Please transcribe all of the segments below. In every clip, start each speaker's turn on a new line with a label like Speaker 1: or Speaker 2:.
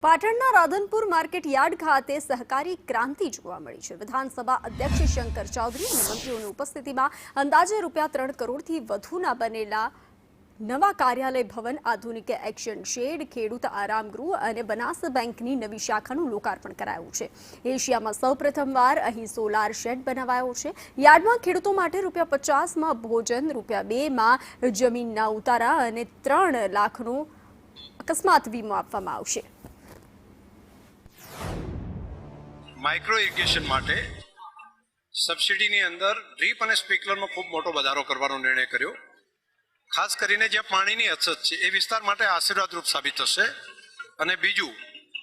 Speaker 1: પાટણના Radhanpur market yard ખાતે સહકારી ક્રાંતિ જોવા મળી છે। વિધાનસભા અધ્યક્ષ શંકર ચૌધરી અને મંત્રીઓની ઉપસ્થિતિમાં અંદાજે ₹3 કરોડથી વધુના બનેલા નવા કાર્યાલય ભવન, આધુનિક એક્શન શેડ, ખેડૂત આરામ ગૃહ અને બનાસ બેંકની નવી શાખાનું લોકાર્પણ કરાયું છે। એશિયામાં સૌપ્રથમવાર અહીં સોલાર શેડ બનાવાયો છે। યાર્ડમાં ખેડૂતો માટે ₹50માં ભોજન, ₹2માં જમીનના ઉતારા અને 3 લાખનો અકસ્માત વીમો આપવામાં આવશે।
Speaker 2: માઇક્રો ઇરિગેશન માટે સબસિડીની અંદર ડ્રીપ અને સ્પ્રિંકલરનો ખૂબ મોટો વધારો કરવાનો નિર્ણય કર્યો। ખાસ કરીને જ્યાં પાણીની અછત છે એ વિસ્તાર માટે આશીર્વાદરૂપ સાબિત થશે। અને બીજું,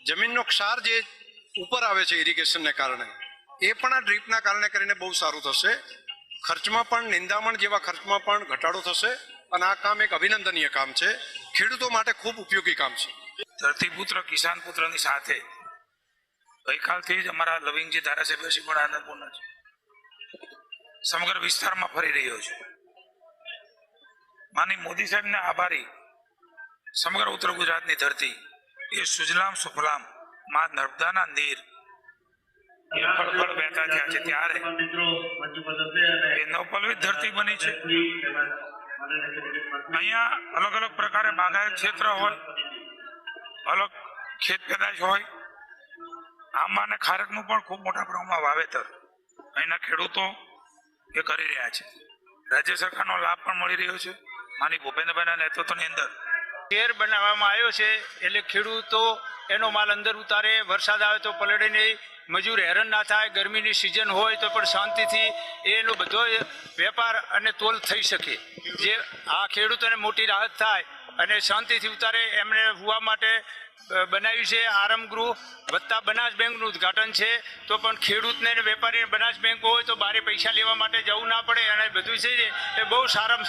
Speaker 2: જમીનનો ક્ષાર જે ઉપર આવે છે ઇરિગેશનને કારણે એ પણ આ ડ્રીપના કારણે કરીને બહુ સારું થશે। ખર્ચમાં પણ, નિંદામણ જેવા ખર્ચમાં પણ ઘટાડો થશે અને આ કામ એક અભિનંદનીય કામ છે, ખેડૂતો માટે ખૂબ ઉપયોગી કામ છે।
Speaker 3: ધરતીપુત્ર કિસાન પુત્રની સાથે ગઈકાલથી જ અમારા લવિંગજી ધારાસભ્ય શ્રી પણ આનંદપૂર્ણ છે, સમગ્ર વિસ્તારમાં ફરી રહ્યો છે। માની મોદી સાહેબને આભારી સમગ્ર ઉત્તર ગુજરાતની ધરતી એ સુજલામ સુફલામ માં નર્મદાના નીર એ ફળફળ વહેતા થયા છે, ત્યારે એ નવપલ્લવિત ધરતી બની છે। અહીંયા અલગ અલગ પ્રકારે બાગાયત ક્ષેત્ર હોય, અલગ ખેત પેદાશ હોય, આંબા અને ખારકનું પણ ખૂબ મોટા પ્રમાણમાં વાવેતર અહીંના ખેડૂતો એ કરી રહ્યા છે। રાજ્ય સરકારનો લાભ પણ મળી રહ્યો છે। માની ભૂપેન્દ્રભાઈના નેતૃત્વની અંદર
Speaker 4: શેર બનાવવામાં આવ્યો છે, એટલે ખેડૂતો એનો માલ અંદર ઉતારે, વરસાદ આવે તો પલળે નહીં, મજૂર હેરાન ના થાય, ગરમીની સિઝન હોય તો પણ શાંતિથી એનો બધો વેપાર અને તોલ થઈ શકે, જે આ ખેડૂતોને મોટી રાહત થાય અને શાંતિથી ઉતારે એમને હોવા માટે બનાવ્યું છે। આરામ ગૃહ વત્તા બનાસ બેંકનું ઉદ્ઘાટન છે, તો પણ ખેડૂતને અને વેપારીને બનાસ બેંક હોય તો બારે પૈસા લેવા માટે જવું ના પડે અને બધું છે એ બહુ સારામાં